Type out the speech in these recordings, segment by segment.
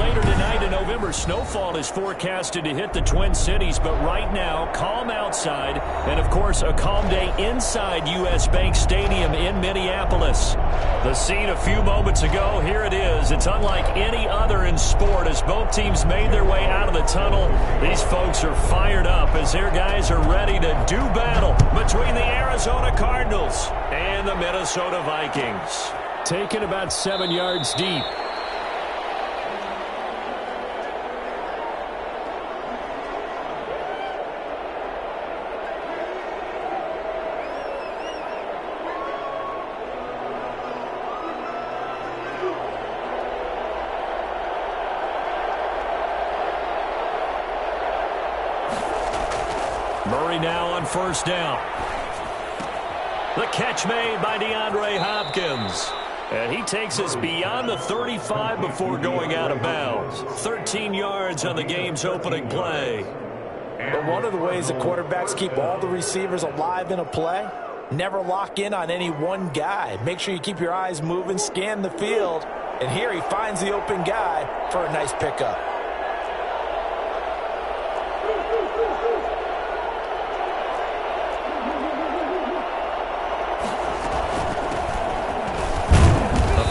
later tonight, a November snowfall is forecasted to hit the Twin Cities, but right now, calm outside, and of course, a calm day inside U.S. Bank Stadium in Minneapolis. The scene a few moments ago, here it is. It's unlike any other in sport as both teams made their way out of the tunnel. These folks are fired up as their guys are ready to do battle between the Arizona Cardinals and the Minnesota Vikings. Taken about 7 yards deep. Murray now on first down. The catch made by DeAndre Hopkins. And he takes us beyond the 35 before going out of bounds. 13 yards on the game's opening play. But one of the ways that quarterbacks keep all the receivers alive in a play, never lock in on any one guy. Make sure you keep your eyes moving, scan the field. And here he finds the open guy for a nice pickup.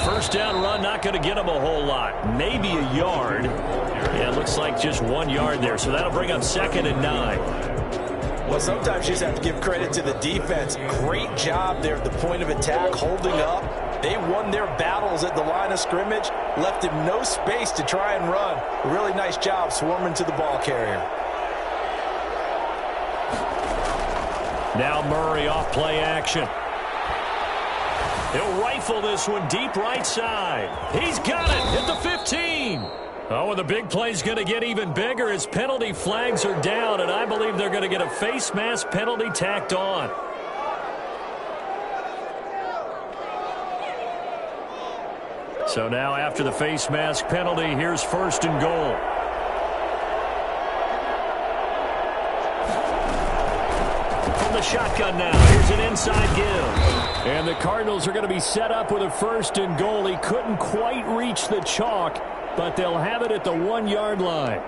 First down run, not going to get him a whole lot. Maybe a yard. Yeah, it looks like just 1 yard there, so that'll bring up 2nd and 9. Well, sometimes you just have to give credit to the defense. Great job there at the point of attack, holding up. They won their battles at the line of scrimmage, left him no space to try and run. Really nice job swarming to the ball carrier. Now Murray off play action. He'll rifle this one deep right side. He's got it at the 15. Oh, and the big play's going to get even bigger as penalty flags are down, and I believe they're going to get a face mask penalty tacked on. So now after the face mask penalty, here's 1st and goal. From the shotgun now, here's an inside give. And the Cardinals are going to be set up with a 1st and goal. He couldn't quite reach the chalk, but they'll have it at the 1 yard line.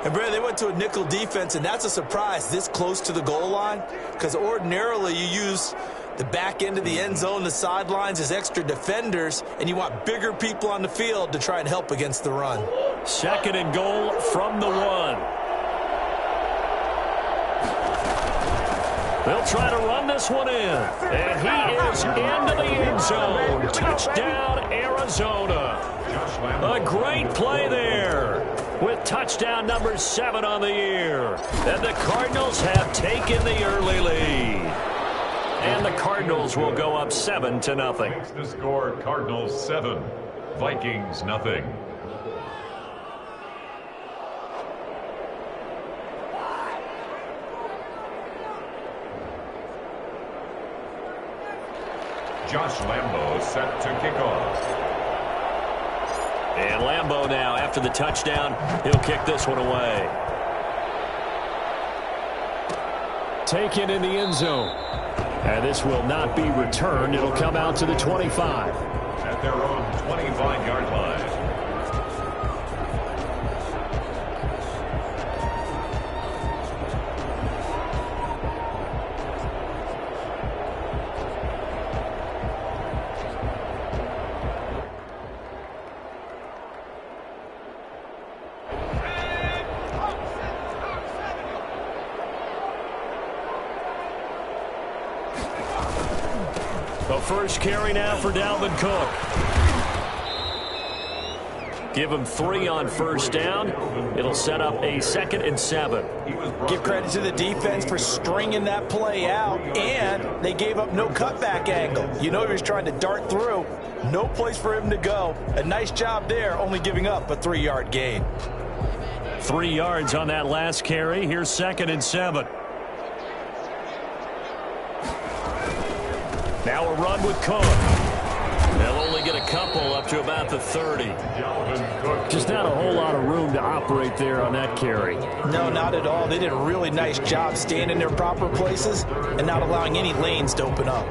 And, Brad, they went to a nickel defense, and that's a surprise this close to the goal line because ordinarily you use the back end of the end zone, the sidelines as extra defenders, and you want bigger people on the field to try and help against the run. 2nd and goal from the 1. They'll try to run this one in. And he is into the end zone. Touchdown, Arizona. A great play there with touchdown number 7 on the year. And the Cardinals have taken the early lead. And the Cardinals will go up 7-0. Makes the score Cardinals 7, Vikings nothing. Josh Lambo set to kick off. And Lambo now, after the touchdown, he'll kick this one away. Taken in the end zone. And this will not be returned. It'll come out to the 25. At their own 25-yard line. The first carry now for Dalvin Cook. Give him 3 on first down. It'll set up a 2nd and 7. Give credit to the defense for stringing that play out, and they gave up no cutback angle. You know he was trying to dart through. No place for him to go. A nice job there, only giving up a 3-yard gain. 3 yards on that last carry. Here's 2nd and 7. Now a run with Cook. They'll only get a couple up to about the 30. Just not a whole lot of room to operate there on that carry. No, not at all. They did a really nice job staying in their proper places and not allowing any lanes to open up.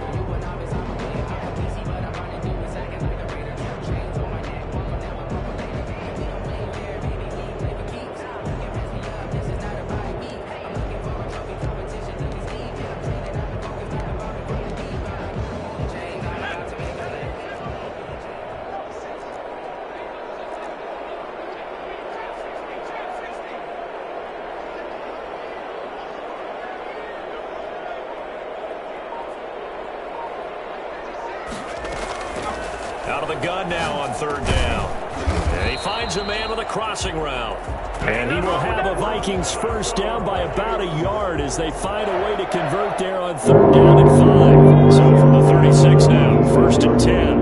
Out of the gun now on third down. And he finds a man with a crossing route. And he will have a Vikings first down by about a yard as they find a way to convert there on third down and 5. So from the 36 now, first and 10.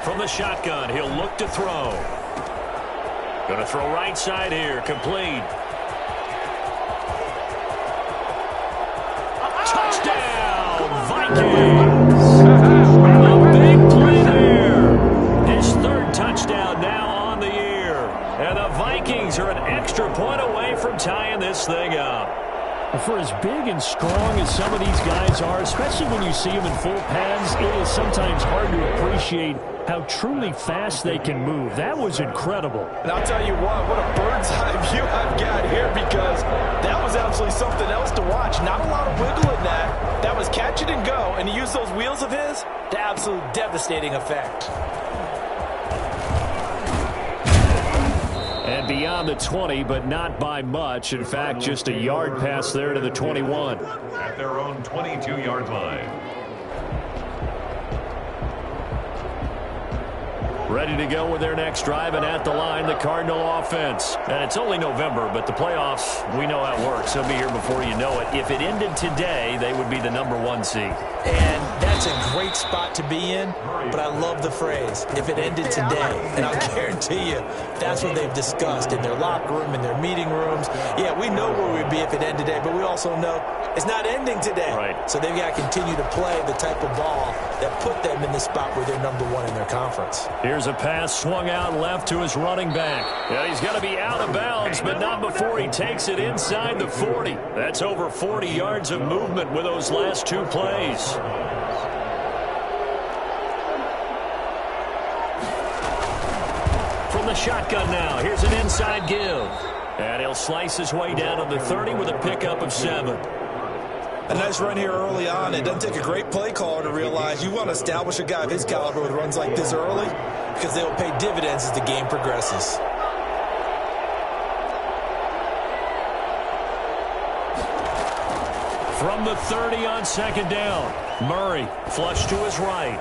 From the shotgun, he'll look to throw. Going to throw right side here, complete. Touchdown, Vikings! A big play there. His third touchdown now on the year. And the Vikings are an extra point away from tying this thing up. For as big and strong as some of these guys are, especially when you see them in full pads, it is sometimes hard to appreciate how truly fast they can move. That was incredible. And I'll tell you what a bird's eye view I've got here, because that was absolutely something else to watch. Not a lot of wiggle in that. That was catch it and go, and he used those wheels of his to absolute devastating effect. And beyond the 20, but not by much. In fact, just a yard pass there to the 21. At their own 22-yard line. Ready to go with their next drive, and at the line, the Cardinal offense. And it's only November, but the playoffs, we know how it works. They'll be here before you know it. If it ended today, they would be the #1 seed. And that's a great spot to be in, but I love the phrase, if it ended today. And I'll guarantee you, that's what they've discussed in their locker room, in their meeting rooms. Yeah, we know where we'd be if it ended today, but we also know it's not ending today. Right. So they've got to continue to play the type of ball that put them in the spot where they're #1 in their conference. Here's a pass swung out left to his running back. Yeah, he's got to be out of bounds, but not before he takes it inside the 40. That's over 40 yards of movement with those last two plays. From the shotgun now, here's an inside give. And he'll slice his way down to the 30 with a pickup of 7. A nice run here early on. It doesn't take a great play caller to realize you want to establish a guy of his caliber with runs like this early, because they will pay dividends as the game progresses. From the 30 on second down, Murray flush to his right.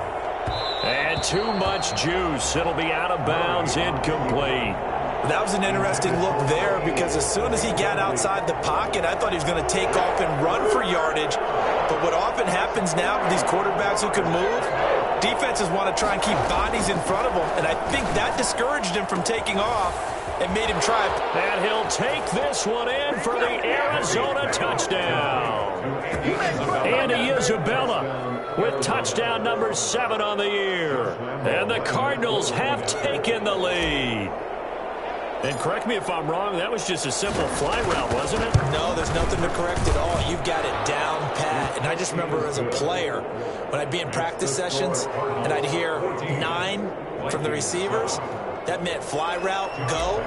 And too much juice. It'll be out of bounds, incomplete. That was an interesting look there, because as soon as he got outside the pocket, I thought he was going to take off and run for yardage. But what often happens now with these quarterbacks who can move, defenses want to try and keep bodies in front of them, and I think that discouraged him from taking off and made him try. And he'll take this one in for the Arizona touchdown. Andy Isabella with touchdown number 7 on the year. And the Cardinals have taken the lead. And correct me if I'm wrong, that was just a simple fly route, wasn't it? No, there's nothing to correct at all. You've got it down pat. And I just remember as a player, when I'd be in practice sessions and I'd hear 9 from the receivers, that meant fly route, go,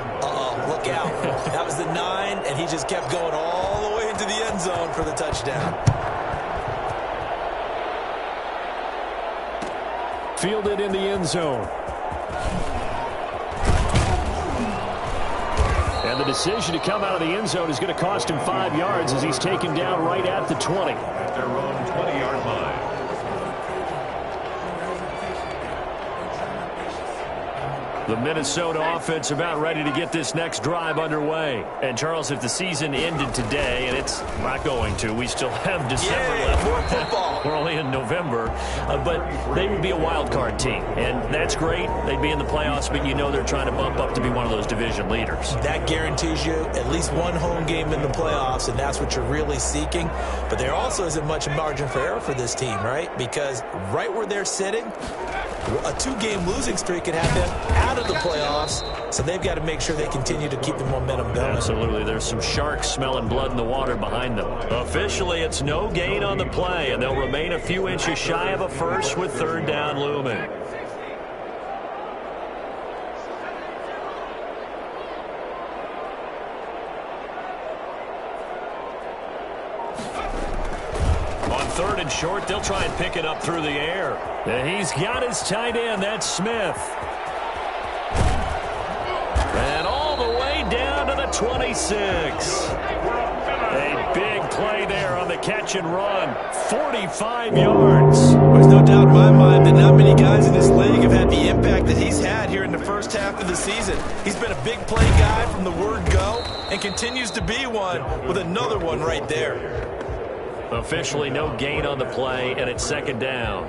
look out. That was the 9, and he just kept going all the way into the end zone for the touchdown. Fielded in the end zone. And the decision to come out of the end zone is going to cost him 5 yards as he's taken down right at the 20. At their own 20-yard line. The Minnesota offense about ready to get this next drive underway. And, Charles, if the season ended today, and it's not going to, we still have December left. More football. We're only in November. But they would be a wild card team. And that's great. They'd be in the playoffs, but you know they're trying to bump up to be one of those division leaders. That guarantees you at least one home game in the playoffs, and that's what you're really seeking. But there also isn't much margin for error for this team, right? Because right where they're sitting, a 2-game losing streak could have them out of the playoffs, so they've got to make sure they continue to keep the momentum going. Absolutely. There's some sharks smelling blood in the water behind them. Officially, it's no gain on the play, and they'll remain a few inches shy of a first with third down looming. On third and short, they'll try and pick it up through the air. And he's got his tight end. That's Smith. And all the way down to the 26. A big play there the catch and run. 45 yards. There's no doubt in my mind that not many guys in this league have had the impact that he's had here in the first half of the season. He's been a big play guy from the word go and continues to be one with another one right there. Officially no gain on the play, and it's second down.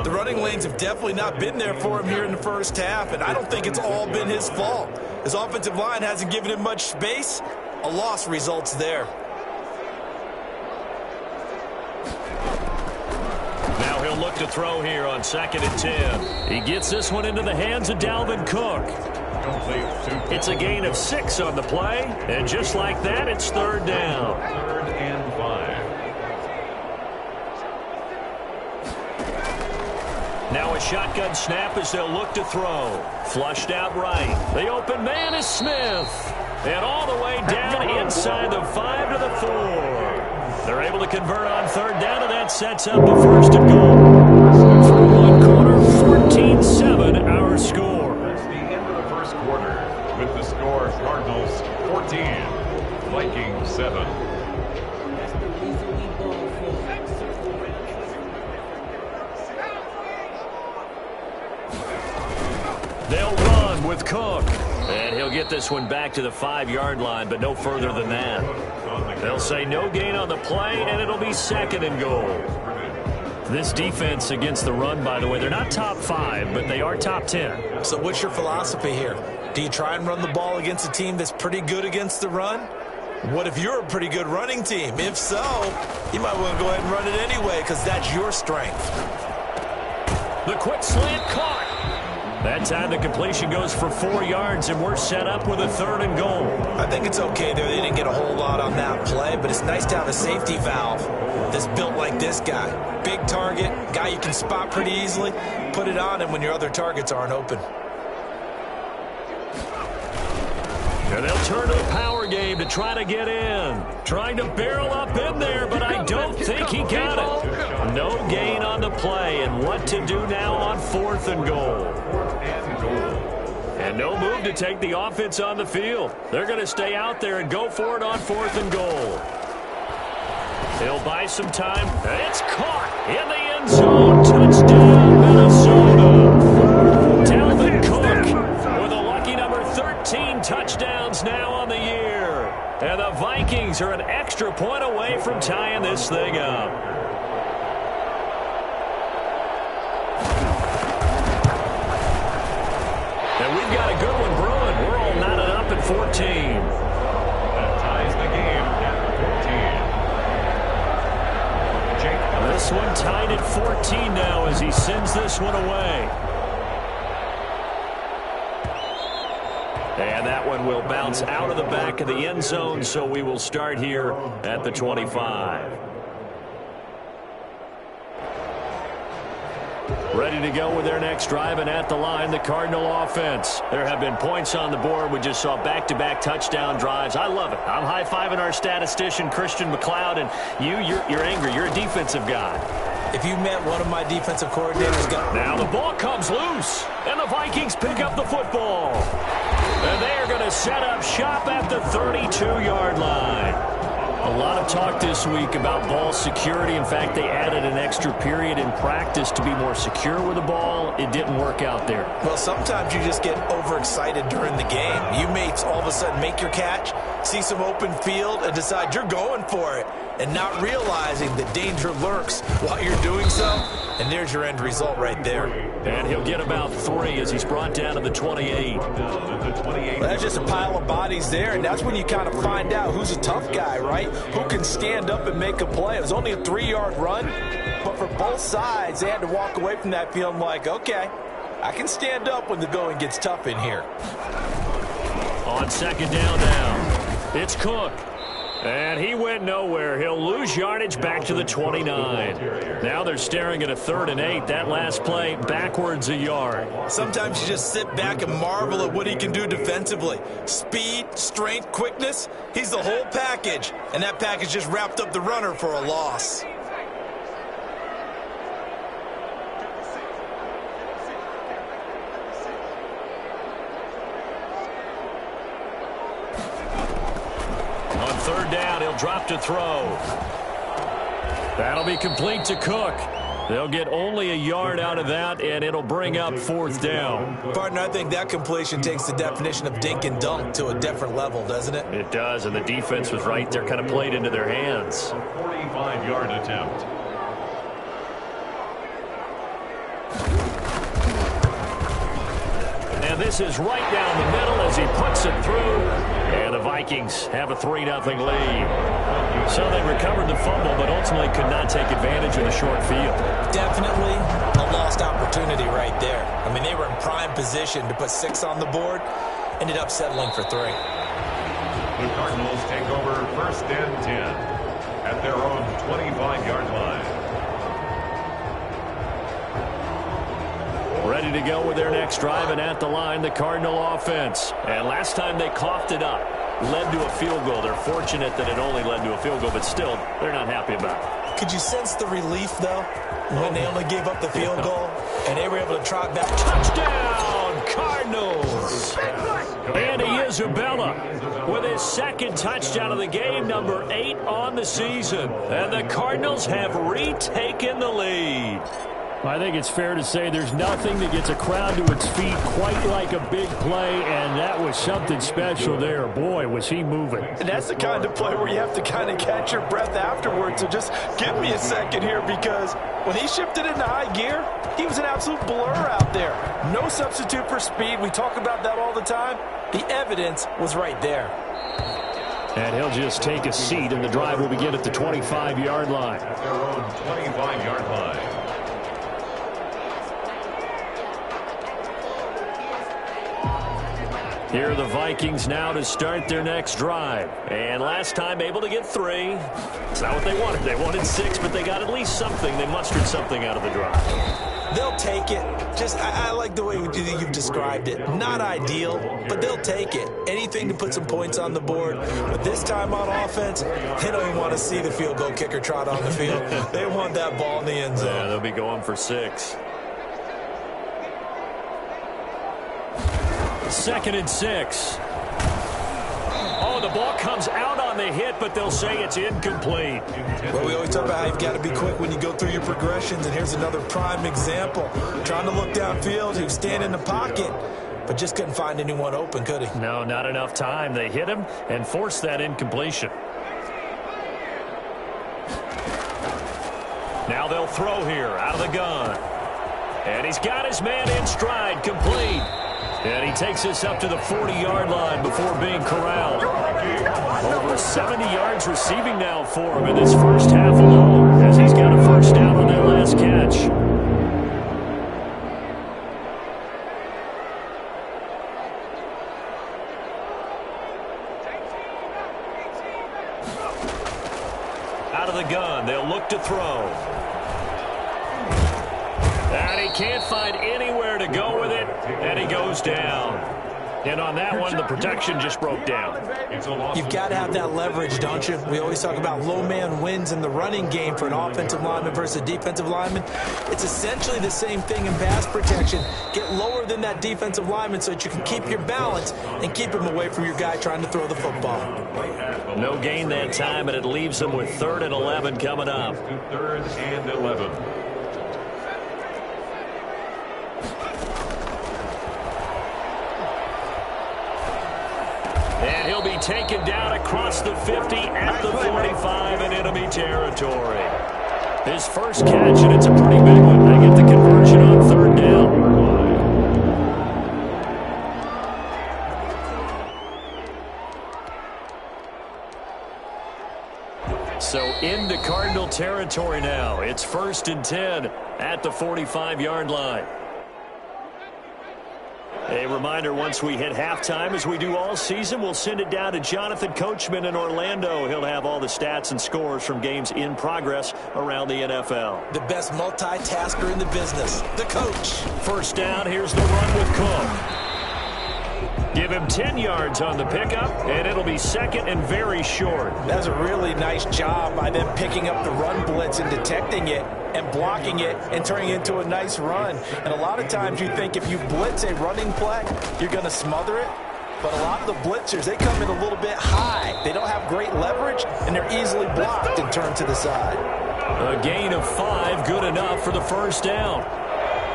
The running lanes have definitely not been there for him here in the first half, and I don't think it's all been his fault. His offensive line hasn't given him much space. A loss results there. Now he'll look to throw here on 2nd and 10. He gets this one into the hands of Dalvin Cook. It's a gain of 6 on the play, and just like that, it's 3rd down. 3rd and 5. Now a shotgun snap as they'll look to throw. Flushed out right. The open man is Smith. And all the way down inside the 5 to the 4. They're able to convert on 3rd down, and that sets up a 1st and goal. Through one quarter, 14-7 our score. That's the end of the first quarter with the score Cardinals 14, Vikings 7. They'll run with Cook. And he'll get this one back to the 5-yard line, but no further than that. They'll say no gain on the play, and it'll be 2nd and goal. This defense against the run, by the way, they're not top 5, but they are top 10. So what's your philosophy here? Do you try and run the ball against a team that's pretty good against the run? What if you're a pretty good running team? If so, you might want to go ahead and run it anyway because that's your strength. The quick slant caught. That time the completion goes for 4 yards, and we're set up with a 3rd and goal. I think it's okay there. They didn't get a whole lot on that play, but it's nice to have a safety valve that's built like this guy. Big target, guy you can spot pretty easily. Put it on him when your other targets aren't open. And they'll turn to the power game to try to get in. Trying to barrel up in there, but I don't think he got it. No gain on the play, and what to do now on 4th and goal. And no move to take the offense on the field. They're going to stay out there and go for it on 4th and goal. He'll buy some time. It's caught in the end zone. Touchdown, Minnesota. Dalvin Cook with a lucky number 13 touchdowns now on the year. And the Vikings are an extra point away from tying this thing up. And we've got a good one brewing. We're all knotted up at 14. That ties the game at 14. This one tied at 14 now as he sends this one away. And that one will bounce out of the back of the end zone, so we will start here at the 25. Ready to go with their next drive, and at the line, the Cardinal offense. There have been points on the board. We just saw back-to-back touchdown drives. I love it. I'm high-fiving our statistician, Christian McLeod, and you're angry. You're a defensive guy. If you met one of my defensive coordinators... Now the ball comes loose, and the Vikings pick up the football. And they are going to set up shop at the 32-yard line. A lot of talk this week about ball security. In fact, they added an extra period in practice to be more secure with the ball. It didn't work out there. Well, sometimes you just get overexcited during the game. You may all of a sudden make your catch, see some open field, and decide you're going for it, and not realizing that danger lurks while you're doing so. And there's your end result right there. And he'll get about 3 as he's brought down to the 28. Well, that's just a pile of bodies there, and that's when you kind of find out who's a tough guy, right? Who can stand up and make a play. It was only a 3-yard run, but for both sides, they had to walk away from that feeling like, okay, I can stand up when the going gets tough in here. On 2nd down now, it's Cook. And he went nowhere. He'll lose yardage back to the 29. Now they're staring at a 3rd and 8. That last play backwards a yard. Sometimes you just sit back and marvel at what he can do defensively. Speed, strength, quickness. He's the whole package. And that package just wrapped up the runner for a loss. On 3rd down, he'll drop to throw. That'll be complete to Cook. They'll get only a yard out of that, and it'll bring up 4th down. Partner, I think that completion takes the definition of dink and dunk to a different level, doesn't it? It does, and the defense was right there, kind of played into their hands. 45-yard attempt. And this is right down the middle as he puts it through. And the Vikings have a 3-0 lead. So they recovered the fumble, but ultimately could not take advantage of the short field. Definitely a lost opportunity right there. I mean, they were in prime position to put 6 on the board. Ended up settling for 3. The Cardinals take over 1st and 10 at their own 25-yard line. Ready to go with their next drive, and at the line, the Cardinal offense. And last time they coughed it up, led to a field goal. They're fortunate that it only led to a field goal, but still, they're not happy about it. Could you sense the relief, though, when they only gave up the field goal, and they were able to trot back? Touchdown, Cardinals! Andy Isabella with his 2nd touchdown of the game, number 8 on the season. And the Cardinals have retaken the lead. I think it's fair to say there's nothing that gets a crowd to its feet quite like a big play, and that was something special there. Boy, was he moving. And that's the kind of play where you have to kind of catch your breath afterwards. So just give me a second here, because when he shifted into high gear, he was an absolute blur out there. No substitute for speed. We talk about that all the time. The evidence was right there. And he'll just take a seat, and the drive will begin at the 25-yard line. At their own 25-yard line. Here are the Vikings now to start their next drive. And last time able to get 3. It's not what they wanted. They wanted 6, but they got at least something. They mustered something out of the drive. They'll take it. I like the way you've described it. Not ideal, but they'll take it. Anything to put some points on the board. But this time on offense, they don't even want to see the field goal kicker trot on the field. They want that ball in the end zone. Yeah, they'll be going for 6. 2nd and 6. Oh, the ball comes out on the hit, but they'll say it's incomplete. Well, we always talk about how you've got to be quick when you go through your progressions, and here's another prime example. Trying to look downfield, he was standing in the pocket, but just couldn't find anyone open, could he? No, not enough time. They hit him and forced that incompletion. Now they'll throw here out of the gun. And he's got his man in stride, complete. And he takes this up to the 40-yard line before being corralled. Over 70 yards receiving now for him in this first half alone, as he's got a 1st down on that last catch. Out of the gun, they'll look to throw. And he can't find anywhere to go with it, and he goes down. And on that one, the protection just broke down. You've got to have that leverage, don't you? We always talk about low man wins in the running game for an offensive lineman versus a defensive lineman. It's essentially the same thing in pass protection. Get lower than that defensive lineman so that you can keep your balance and keep him away from your guy trying to throw the football. No gain that time, and it leaves them with 3rd and 11 coming up. 3rd and 11. And he'll be taken down across the 50 at the 45 in enemy territory. His first catch, and it's a pretty big one. They get the conversion on 3rd down. So into Cardinal territory now. It's 1st and 10 at the 45-yard line. A reminder, once we hit halftime, as we do all season, we'll send it down to Jonathan Coachman in Orlando. He'll have all the stats and scores from games in progress around the NFL. The best multitasker in the business, the coach. 1st down, here's the run with Cook. Give him 10 yards on the pickup, and it'll be 2nd and very short. That's a really nice job by them picking up the run blitz and detecting it and blocking it and turning it into a nice run. And a lot of times you think if you blitz a running play, you're going to smother it. But a lot of the blitzers, they come in a little bit high. They don't have great leverage, and they're easily blocked and turned to the side. A gain of 5, good enough for the first down.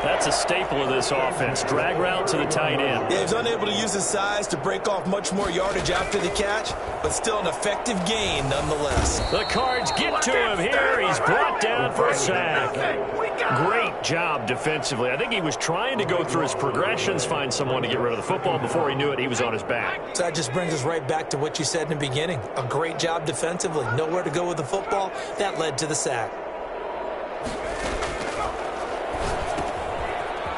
That's a staple of this offense. Drag route to the tight end. Yeah, he's unable to use his size to break off much more yardage after the catch, but still an effective gain nonetheless. The Cards get to him here. He's brought down for a sack. Great job defensively. I think he was trying to go through his progressions, find someone to get rid of the football. Before he knew it, he was on his back. So that just brings us right back to what you said in the beginning. A great job defensively. Nowhere to go with the football. That led to the sack.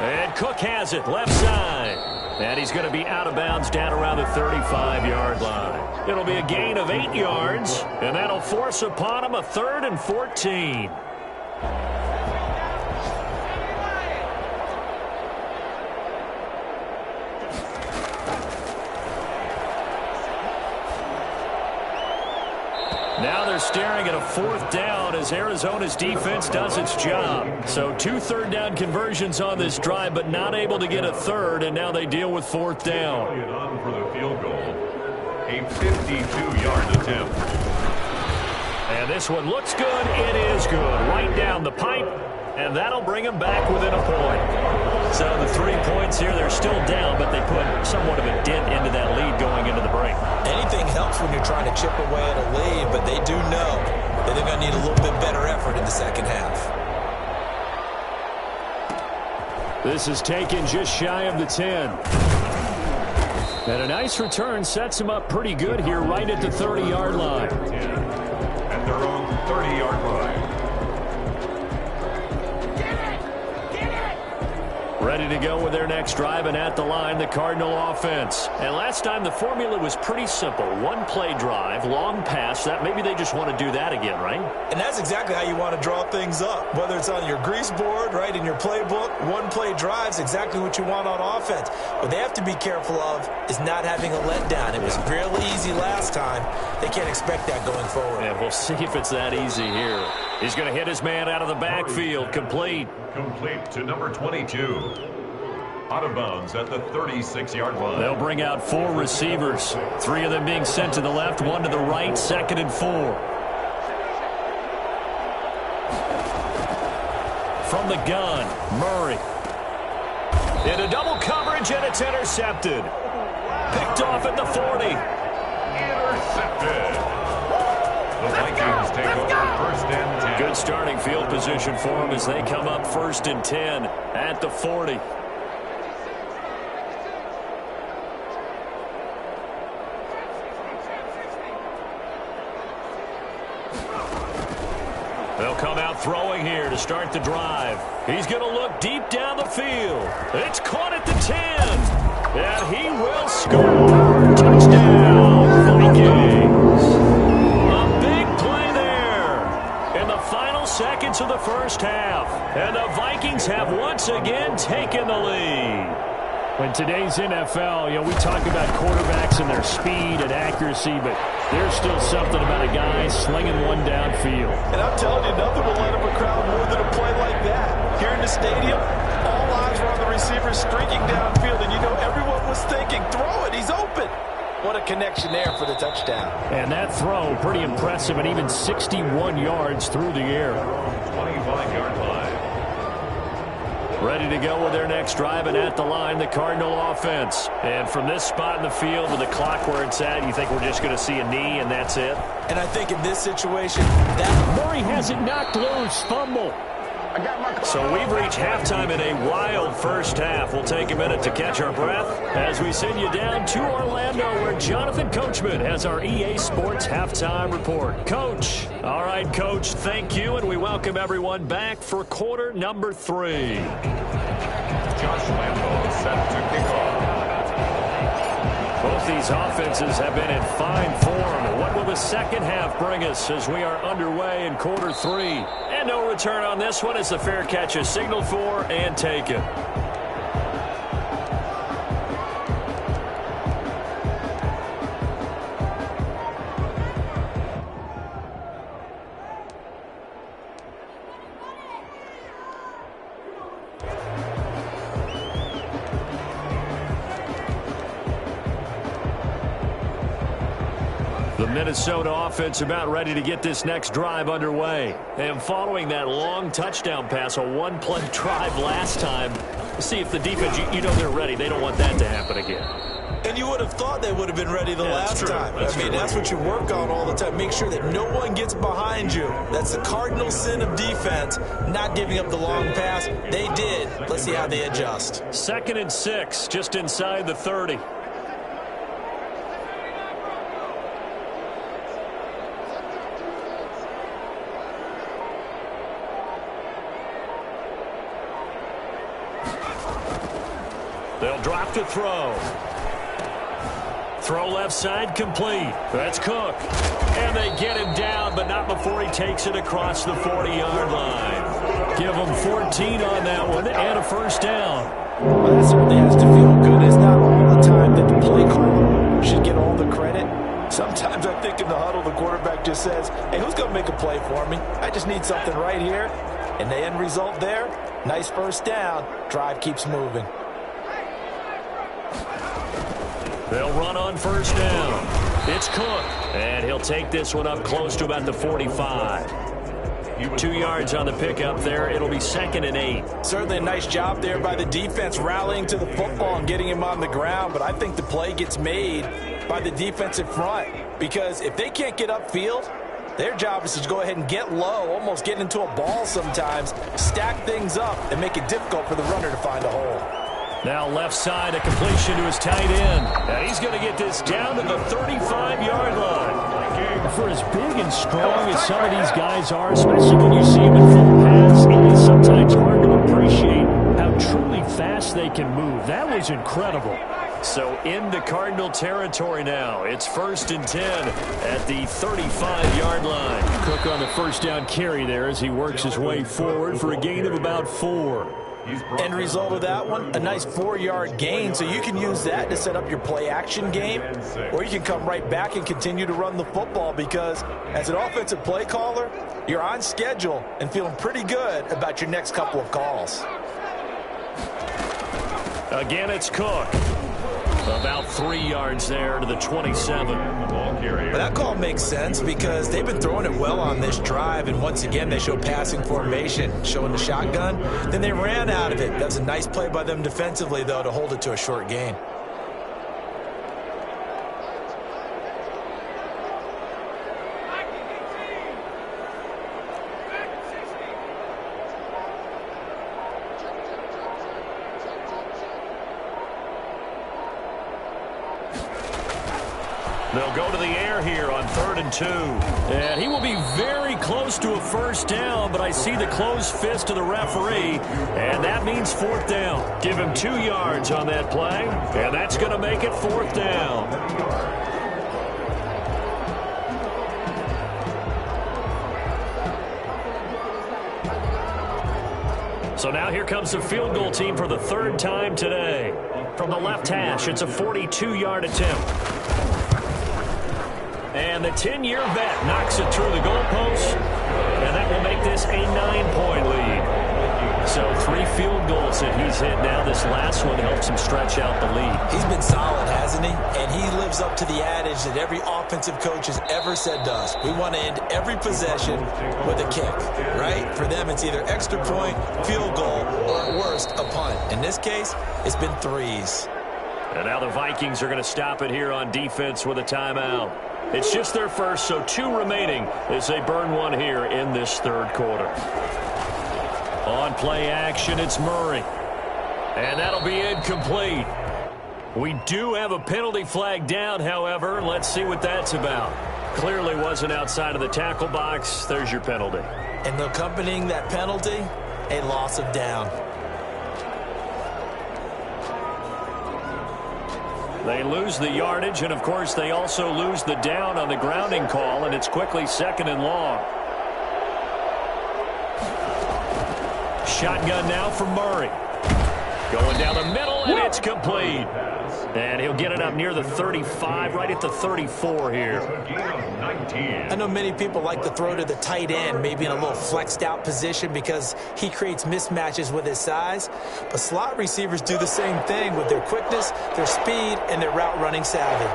And Cook has it, left side. And he's going to be out of bounds down around the 35-yard line. It'll be a gain of 8 yards, and that'll force upon him a 3rd and 14. Now they're staring at a 4th down as Arizona's defense does its job. So 2 third-down conversions on this drive, but not able to get a 3rd, and now they deal with 4th down. On for the field goal, a 52-yard attempt. And this one looks good. It is good. Right down the pipe, and that'll bring them back within a point. So the 3 points here, they're still down, but they put somewhat of a dent into that lead going into the break. Anything helps when you're trying to chip away at a lead, but they do know that they're going to need a little bit better effort in the second half. This is taken just shy of the 10. And a nice return sets him up pretty good here right at the 30-yard line. At their own 30-yard line. Ready to go with their next drive, and at the line, the Cardinal offense. And last time, the formula was pretty simple. 1-play drive, long pass. That maybe they just want to do that again, right? And that's exactly how you want to draw things up. Whether it's on your grease board, right, in your playbook, 1-play drive is exactly what you want on offense. What they have to be careful of is not having a letdown. It was real easy last time. They can't expect that going forward. And we'll see if it's that easy here. He's going to hit his man out of the backfield. Complete. Complete to number 22. Out of bounds at the 36-yard line. They'll bring out 4 receivers. 3 of them being sent to the left, 1 to the right, 2nd and 4. From the gun, Murray. Into double coverage, and it's intercepted. Picked off at the 40. Intercepted. The Vikings take over 1st and 10. Good starting field position for them as they come up 1st and 10 at the 40. They'll come out throwing here to start the drive. He's going to look deep down the field. It's caught at the 10. And he will score. Touchdown, Vikings. A big play there in the final seconds of the first half. And the Vikings have once again taken the lead. In today's NFL, we talk about quarterbacks and their speed and accuracy, but there's still something about a guy slinging one downfield. And I'm telling you, nothing will light up a crowd more than a play like that. Here in the stadium, all eyes were on the receiver streaking downfield, and everyone was thinking, throw it, he's open. What a connection there for the touchdown. And that throw, pretty impressive, and even 61 yards through the air. 25-yard line. Ready to go with their next drive, and at the line, the Cardinal offense. And from this spot in the field with the clock where it's at, you think we're just going to see a knee and that's it? And I think in this situation, that Murray has it knocked loose, fumble. So we've reached halftime in a wild first half. We'll take a minute to catch our breath as we send you down to Orlando, where Jonathan Coachman has our EA Sports halftime report. Coach. All right, Coach, thank you, and we welcome everyone back for quarter number 3. Josh Lambo set to kick off. Both these offenses have been in fine form. What will the second half bring us as we are underway in quarter 3? And no return on this one as the fair catch is signaled for and taken. The Minnesota offense about ready to get this next drive underway. And following that long touchdown pass, a one-play drive last time, see if the defense, you know they're ready. They don't want that to happen again. And you would have thought they would have been ready the last time. That's what you work on all the time. Make sure that no one gets behind you. That's the cardinal sin of defense, not giving up the long pass. They did. Let's see how they adjust. 2nd and 6, just inside the 30. They'll drop to throw. Throw left side complete. That's Cook. And they get him down, but not before he takes it across the 40-yard line. Give him 14 on that one and a first down. Well, that certainly has to feel good. It's not all the time that the play caller should get all the credit. Sometimes I think in the huddle, the quarterback just says, hey, who's going to make a play for me? I just need something right here. And the end result there, nice first down. Drive keeps moving. They'll run on first down. It's Cook. And he'll take this one up close to about the 45. 2 yards on the pickup there. It'll be 2nd and 8. Certainly a nice job there by the defense rallying to the football and getting him on the ground. But I think the play gets made by the defensive front. Because if they can't get upfield, their job is to go ahead and get low, almost get into a ball sometimes, stack things up, and make it difficult for the runner to find a hole. Now left side, a completion to his tight end. And he's going to get this down to the 35-yard line. For as big and strong as some of these guys are, especially when you see them in full pads, it is sometimes hard to appreciate how truly fast they can move. That was incredible. So into Cardinal territory now. It's 1st and 10 at the 35-yard line. Cook on the first down carry there as he works his way forward for a gain of about 4. End result of that one, a nice 4-yard gain, so you can use that to set up your play-action game, or you can come right back and continue to run the football because as an offensive play caller, you're on schedule and feeling pretty good about your next couple of calls. Again, it's Cook. About 3 yards there to the 27. But that call makes sense because they've been throwing it well on this drive, and once again they show passing formation, showing the shotgun. Then they ran out of it. That was a nice play by them defensively, though, to hold it to a short gain. They'll go to the air here on 3rd and 2. And he will be very close to a first down, but I see the closed fist of the referee, and that means 4th down. Give him 2 yards on that play, and that's going to make it 4th down. So now here comes the field goal team for the 3rd time today. From the left hash, it's a 42-yard attempt. And the 10-year vet knocks it through the goalpost, and that will make this a 9-point lead. So 3 field goals that he's hit now. This last one helps him stretch out the lead. He's been solid, hasn't he? And he lives up to the adage that every offensive coach has ever said to us. We want to end every possession with a kick, right? For them, it's either extra point, field goal, or at worst, a punt. In this case, it's been 3s. And now the Vikings are going to stop it here on defense with a timeout. It's just their first, so 2 remaining as they burn one here in this 3rd quarter. On play action, it's Murray. And that'll be incomplete. We do have a penalty flag down, however. Let's see what that's about. Clearly wasn't outside of the tackle box. There's your penalty. And accompanying that penalty, a loss of down. They lose the yardage, and of course they also lose the down on the grounding call, and it's quickly 2nd and long. Shotgun now for Murray. Going down the middle, and it's complete. And he'll get it up near the 35, right at the 34 here. I know many people like to throw to the tight end, maybe in a little flexed out position because he creates mismatches with his size. But slot receivers do the same thing with their quickness, their speed, and their route running savvy.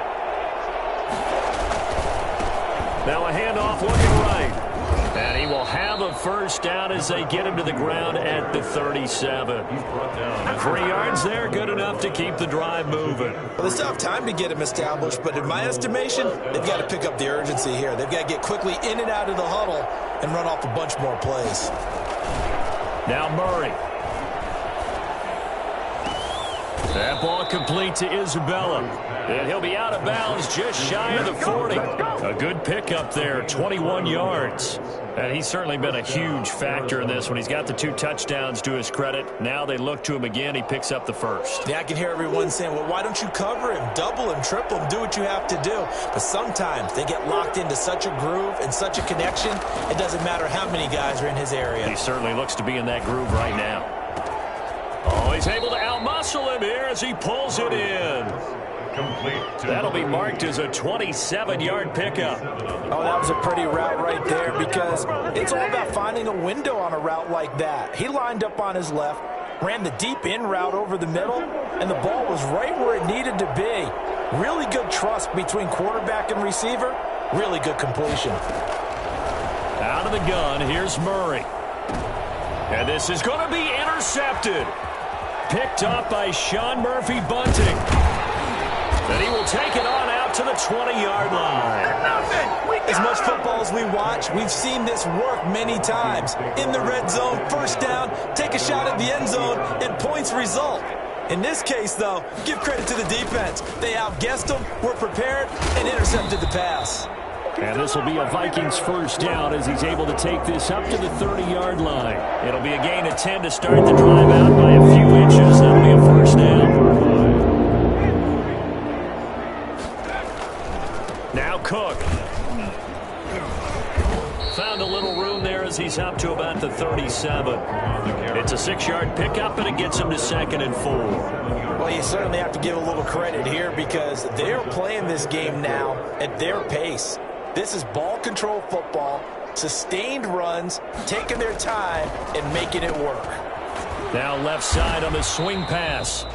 Now a handoff looking right. And he will have a first down as they get him to the ground at the 37. 3 yards there, good enough to keep the drive moving. Well, they still have time to get him established, but in my estimation, they've got to pick up the urgency here. They've got to get quickly in and out of the huddle and run off a bunch more plays. Now Murray. That ball complete to Isabella. And he'll be out of bounds just shy of the 40. A good pickup there, 21 yards. And he's certainly been a huge factor in this when he's got the 2 touchdowns to his credit. Now they look to him again. He picks up the first. Yeah, I can hear everyone saying, well, why don't you cover him, double him, triple him, do what you have to do. But sometimes they get locked into such a groove and such a connection, it doesn't matter how many guys are in his area. He certainly looks to be in that groove right now. Oh, he's able to outmuscle him here as he pulls it in. That'll be marked as a 27-yard pickup. Oh, that was a pretty route right there because it's all about finding a window on a route like that. He lined up on his left, ran the deep in route over the middle, and the ball was right where it needed to be. Really good trust between quarterback and receiver. Really good completion. Out of the gun, here's Murray. And this is going to be intercepted. Picked up by Sean Murphy Bunting. And he will take it on out to the 20-yard line. As much football as we watch, we've seen this work many times. In the red zone, first down, take a shot at the end zone, and points result. In this case, though, give credit to the defense. They outguessed them, were prepared, and intercepted the pass. And this will be a Vikings first down as he's able to take this up to the 30-yard line. It'll be a gain of 10 to start the drive out by a few inches. That'll be a first down. Now Cook. Found a little room there as he's up to about the 37. It's a 6-yard pickup, and it gets him to 2nd and 4. Well, you certainly have to give a little credit here because they're playing this game now at their pace. This is ball control football, sustained runs, taking their time, and making it work. Now left side on the swing pass.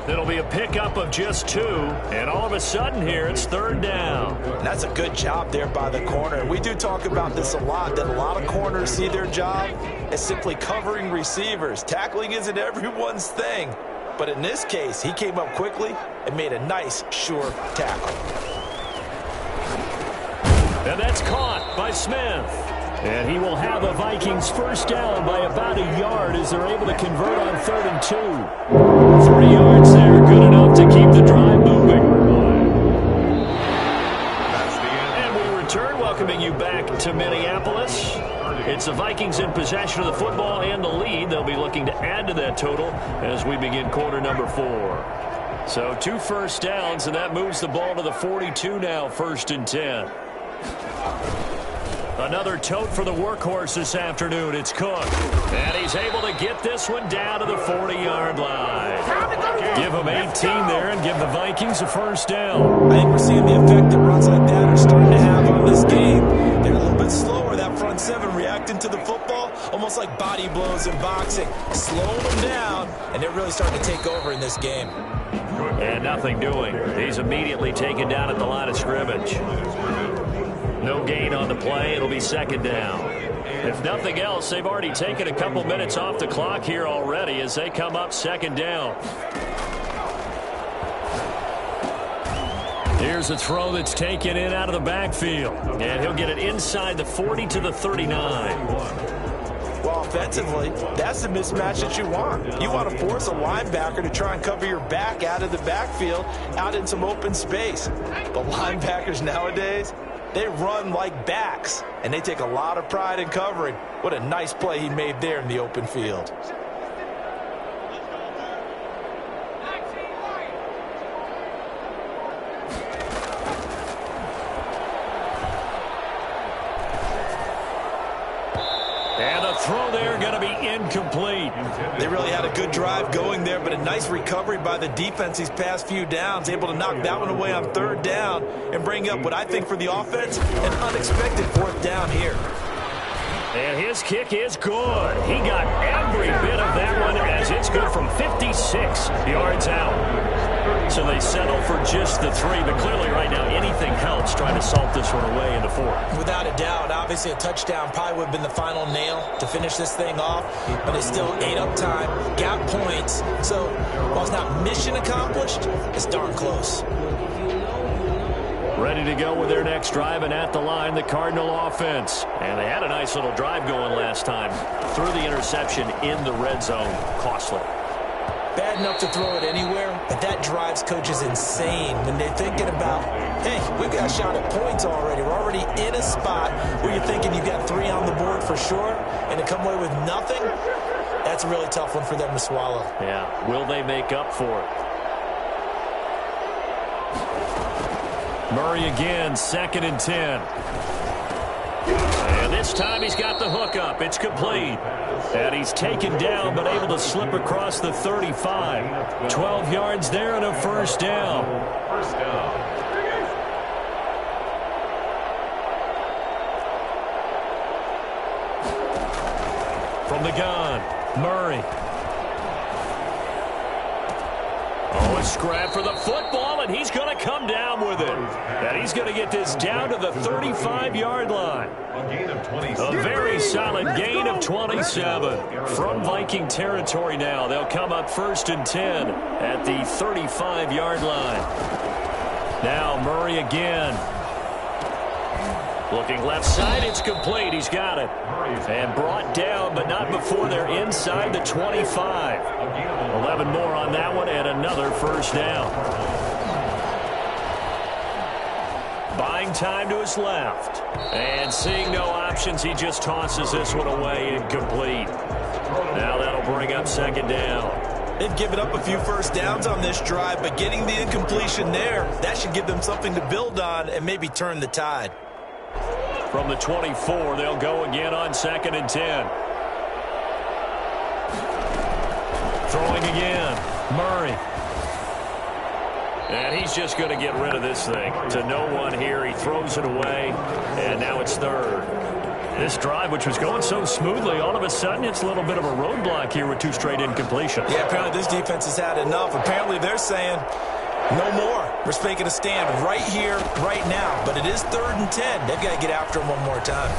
It'll be a pickup of just 2, and all of a sudden here it's 3rd down. And that's a good job there by the corner. We do talk about this a lot, that a lot of corners see their job as simply covering receivers. Tackling isn't everyone's thing. But in this case, he came up quickly and made a nice, sure tackle. And that's caught by Smith. And he will have a Vikings first down by about a yard as they're able to convert on 3rd and 2. 3 yards there, good enough to keep the drive moving. And we return, welcoming you back to Minneapolis. It's the Vikings in possession of the football and the lead. They'll be looking to add to that total as we begin quarter number 4. So 2 first downs, and that moves the ball to the 42 now, 1st and 10. Another tote for the workhorse this afternoon. It's Cook. And he's able to get this one down to the 40-yard line. Give him 18 there and give the Vikings a first down. I think we're seeing the effect that runs like that are starting to have on this game. They're a little bit slower, that front 7, reacting to the football, almost like body blows in boxing. Slowing them down, and they're really starting to take over in this game. And nothing doing. He's immediately taken down at the line of scrimmage. No gain on the play. It'll be 2nd down. If nothing else, they've already taken a couple minutes off the clock here already as they come up 2nd down. Here's a throw that's taken in out of the backfield. And he'll get it inside the 40 to the 39. Well, offensively, that's the mismatch that you want. You want to force a linebacker to try and cover your back out of the backfield, out in some open space. The linebackers nowadays, they run like backs, and they take a lot of pride in covering. What a nice play he made there in the open field. And the throw there going to be incomplete. They really had a good drive going there, but a nice recovery by the defense these past few downs, able to knock that one away on 3rd down and bring up what I think for the offense, an unexpected 4th down here. And his kick is good. He got every bit of that one as it's good from 56 yards out. So they settle for just the 3, but clearly right now anything helps trying to salt this one away in the 4th. Without a doubt, obviously a touchdown probably would have been the final nail to finish this thing off, but it still ate up time, got points. So while it's not mission accomplished, it's darn close. Ready to go with their next drive, and at the line, the Cardinal offense. And they had a nice little drive going last time. Threw the interception in the red zone. Costly. Bad enough to throw it anywhere, but that drives coaches insane when they're thinking about, hey, we've got a shot at points already. We're already in a spot where you're thinking you've got 3 on the board for sure, and to come away with nothing, that's a really tough one for them to swallow. Yeah, will they make up for it? Murray again, 2nd and 10. And this time he's got the hook up. It's complete. And he's taken down but able to slip across the 35. 12 yards there and a first down. First down. From the gun, Murray. Oh, a scrap for the football, and he's going to come down with it. And he's going to get this down to the 35-yard line. A gain of 27. A very solid gain of 27. From Viking territory now, they'll come up 1st and 10 at the 35-yard line. Now Murray again. Looking left side, it's complete. He's got it. And brought down, but not before they're inside the 25. 11 more on that one, and another first down. Buying time to his left. And seeing no options, he just tosses this one away, incomplete. Now that'll bring up 2nd down. They've given up a few first downs on this drive, but getting the incompletion there, that should give them something to build on and maybe turn the tide. From the 24, they'll go again on 2nd and 10. Throwing again, Murray. And he's just going to get rid of this thing. To no one here, he throws it away, and now it's 3rd. This drive, which was going so smoothly, all of a sudden it's a little bit of a roadblock here with 2 straight incompletions. Yeah, apparently this defense has had enough. Apparently they're saying, no more. We're making a stand right here, right now. But it is 3rd and 10. They've got to get after him one more time.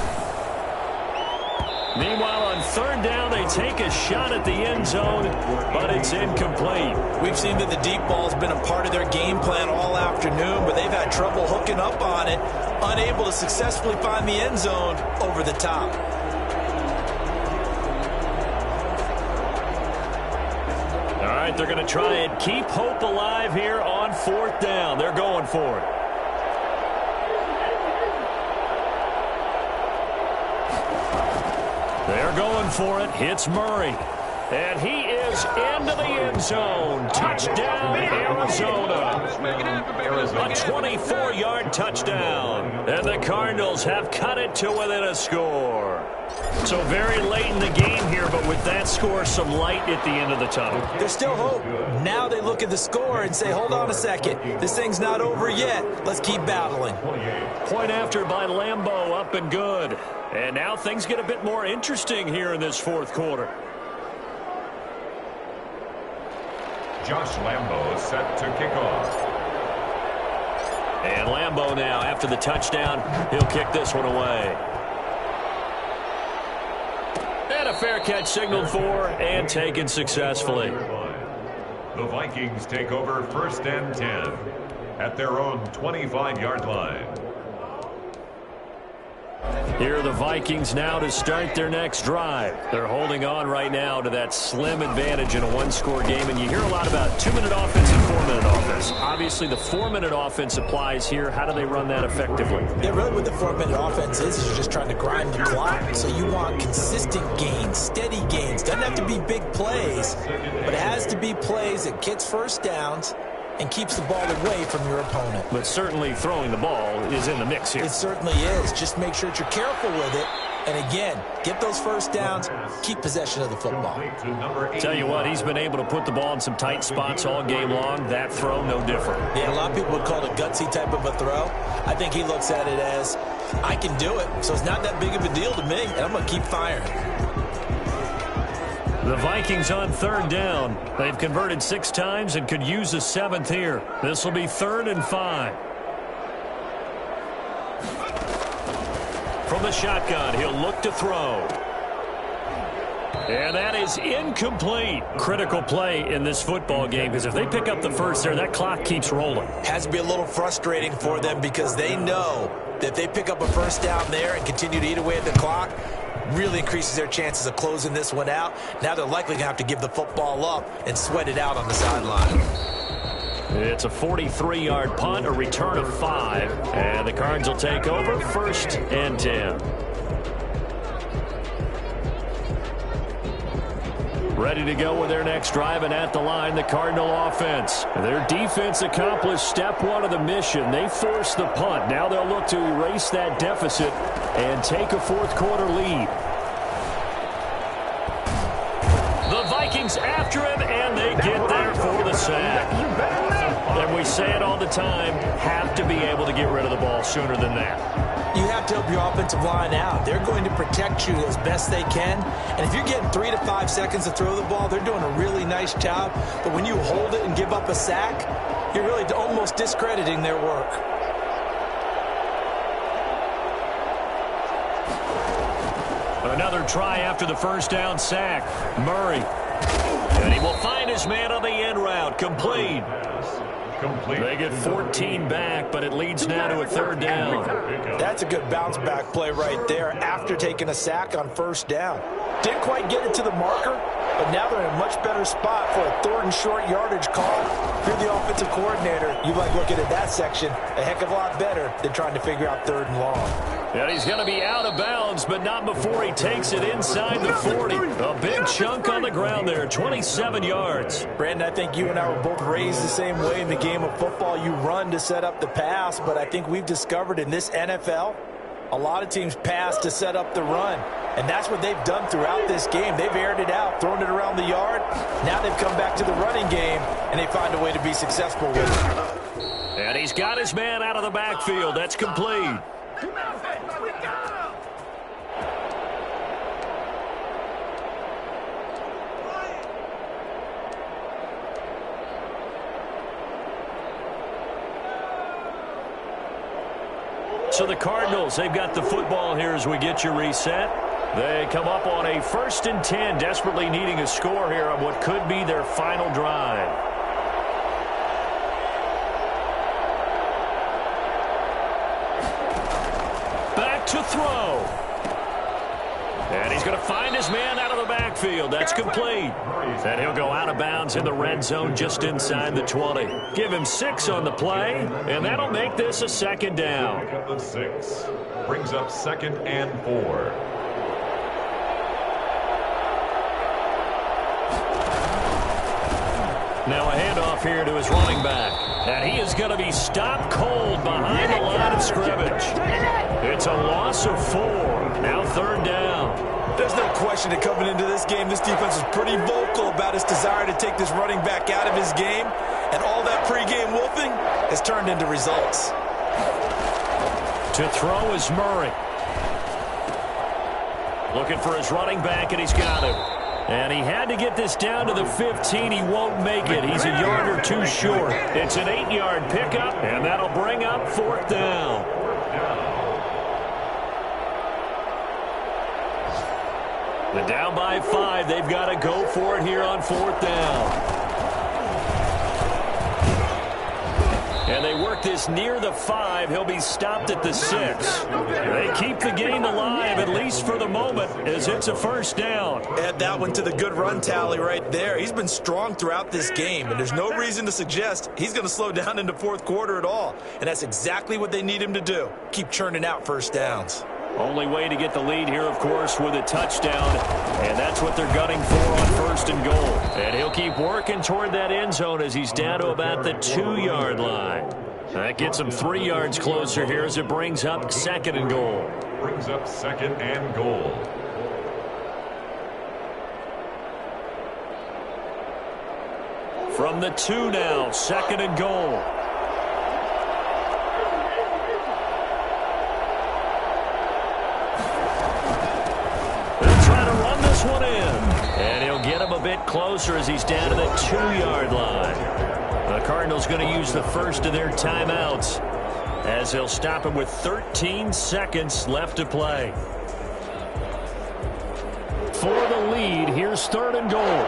Meanwhile, on 3rd down, they take a shot at the end zone, but it's incomplete. We've seen that the deep ball's been a part of their game plan all afternoon, but they've had trouble hooking up on it, unable to successfully find the end zone over the top. All right, they're going to try and keep hope alive here on 4th down. They're going for it. They're going for it. Hits Murray. And he is into the end zone. Touchdown, Arizona. A 24-yard touchdown. And the Cardinals have cut it to within a score. So very late in the game here, but with that score, some light at the end of the tunnel. There's still hope. Now they look at the score and say, hold on a second. This thing's not over yet. Let's keep battling. Point after by Lambeau, up and good. And now things get a bit more interesting here in this 4th quarter. Josh Lambeau is set to kick off. And Lambeau now, after the touchdown, he'll kick this one away. And a fair catch signaled for and taken successfully. The Vikings take over 1st and 10 at their own 25-yard line. Here are the Vikings now to start their next drive. They're holding on right now to that slim advantage in a 1-score game. And you hear a lot about 2-minute offense and 4-minute offense. Obviously, the 4-minute offense applies here. How do they run that effectively? Yeah, really what the 4-minute offense is you're just trying to grind the clock. So you want consistent gains, steady gains. Doesn't have to be big plays, but it has to be plays that gets first downs and keeps the ball away from your opponent. But certainly throwing the ball is in the mix here. It certainly is. Just make sure that you're careful with it. And again, get those first downs, keep possession of the football. Tell you what, he's been able to put the ball in some tight spots all game long. That throw, no different. Yeah, a lot of people would call it a gutsy type of a throw. I think he looks at it as, I can do it, so it's not that big of a deal to me, and I'm going to keep firing. The Vikings on third down. They've converted 6 times and could use a 7th here. This will be 3rd and 5. From the shotgun, he'll look to throw. And that is incomplete. Critical play in this football game, because if they pick up the first there, that clock keeps rolling. Has to be a little frustrating for them because they know that if they pick up a first down there and continue to eat away at the clock, really increases their chances of closing this one out. Now they're likely going to have to give the football up and sweat it out on the sideline. It's a 43-yard punt, a return of 5. And the Cards will take over 1st and 10. Ready to go with their next drive, and at the line, the Cardinal offense. Their defense accomplished step 1 of the mission. They forced the punt. Now they'll look to erase that deficit and take a 4th quarter lead. The Vikings after him, and they get there for the sack. And we say it all the time, have to be able to get rid of the ball sooner than that. You have to help your offensive line out. They're going to protect you as best they can. And if you're getting 3 to 5 seconds to throw the ball, they're doing a really nice job. But when you hold it and give up a sack, you're really almost discrediting their work. Another try after the first down sack. Murray. And he will find his man on the end route. Complete. They get 14 back, but it leads now to a 3rd down. That's a good bounce-back play right there after taking a sack on first down. Didn't quite get it to the marker, but now they're in a much better spot for a 3rd and short yardage call. If you're the offensive coordinator, you like looking at that section a heck of a lot better than trying to figure out 3rd and long. And he's going to be out of bounds, but not before he takes it inside the 40. A big chunk on the ground there, 27 yards. Brandon, I think you and I were both raised the same way in the game of football. You run to set up the pass, but I think we've discovered in this NFL, a lot of teams pass to set up the run. And that's what they've done throughout this game. They've aired it out, thrown it around the yard. Now they've come back to the running game, and they find a way to be successful with it. And he's got his man out of the backfield. That's complete. So the Cardinals, they've got the football here as we get you reset. They come up on a 1st and 10, desperately needing a score here on what could be their final drive. Back to throw. And he's going to find his man out of the backfield. That's complete. And he'll go out of bounds in the red zone just inside the 20. Give him 6 on the play, and that'll make this a 2nd down. Pick up the 6. Brings up 2nd and 4. Now a handoff here to his running back. And he is going to be stopped cold behind the line of scrimmage. It's a loss of 4. Now 3rd down. There's no question that coming into this game, this defense is pretty vocal about its desire to take this running back out of his game. And all that pregame wolfing has turned into results. To throw is Murray. Looking for his running back, and he's got him. And he had to get this down to the 15. He won't make it. He's a yard or 2 short. It's an 8-yard pickup, and that'll bring up 4th down. They're down by 5. They've got to go for it here on 4th down. And they work this near the 5. He'll be stopped at the 6. They keep the game alive, at least for the moment, as it's a 1st down. Add that one to the good run tally right there. He's been strong throughout this game, and there's no reason to suggest he's going to slow down in the 4th quarter at all. And that's exactly what they need him to do. Keep churning out 1st downs. Only way to get the lead here, of course, with a touchdown. And that's what they're gunning for on 1st and goal. And he'll keep working toward that end zone as he's down to about the 2-yard line. That gets him 3 yards closer here as it brings up 2nd and goal. Brings up 2nd and goal. From the 2 now, 2nd and goal. One in, and he'll get closer as he's down to the 2-yard line. The Cardinals going to use the first of their timeouts as they'll stop him with 13 seconds left to play. For the lead, here's 3rd and goal.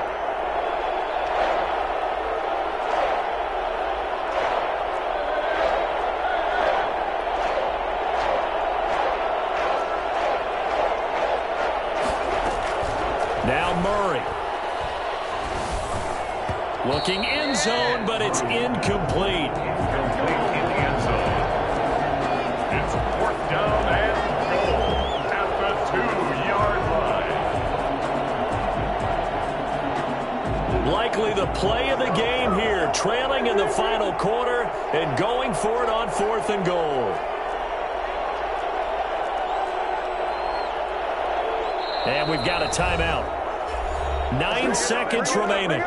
Now Murray. Looking end zone, but it's incomplete. Incomplete in the end zone. It's 4th down and goal at the 2-yard line. Likely the play of the game here, trailing in the final quarter and going for it on 4th and goal. And we've got a timeout. 9 seconds remaining.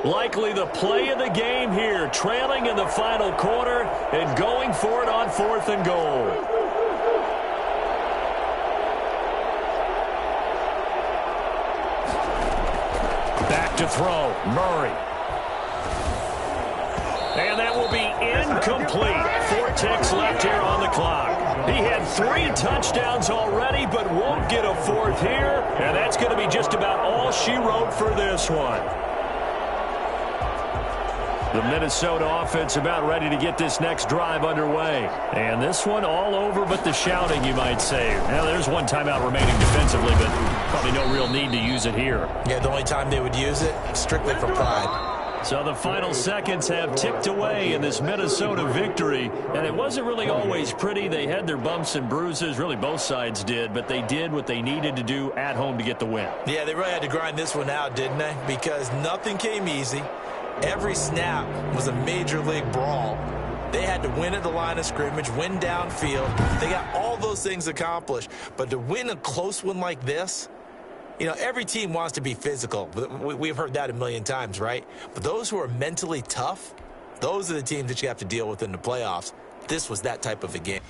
Likely the play of the game here, trailing in the final quarter and going for it on 4th and goal. Back to throw, Murray. And that will be incomplete. 4 ticks left here on the clock. He had 3 touchdowns already, but won't get a 4th here. And that's going to be just about all she wrote for this one. The Minnesota offense about ready to get this next drive underway. And this one all over but the shouting, you might say. Now, there's one timeout remaining defensively, but probably no real need to use it here. Yeah, the only time they would use it, strictly for pride. So the final seconds have ticked away in this Minnesota victory. And it wasn't really always pretty. They had their bumps and bruises. Really, both sides did. But they did what they needed to do at home to get the win. Yeah, they really had to grind this one out, didn't they? Because nothing came easy. Every snap was a major league brawl. They had to win at the line of scrimmage, win downfield. They got all those things accomplished. But to win a close one like this, you know, every team wants to be physical. We've heard that a million times, right? But those who are mentally tough, those are the teams that you have to deal with in the playoffs. This was that type of a game.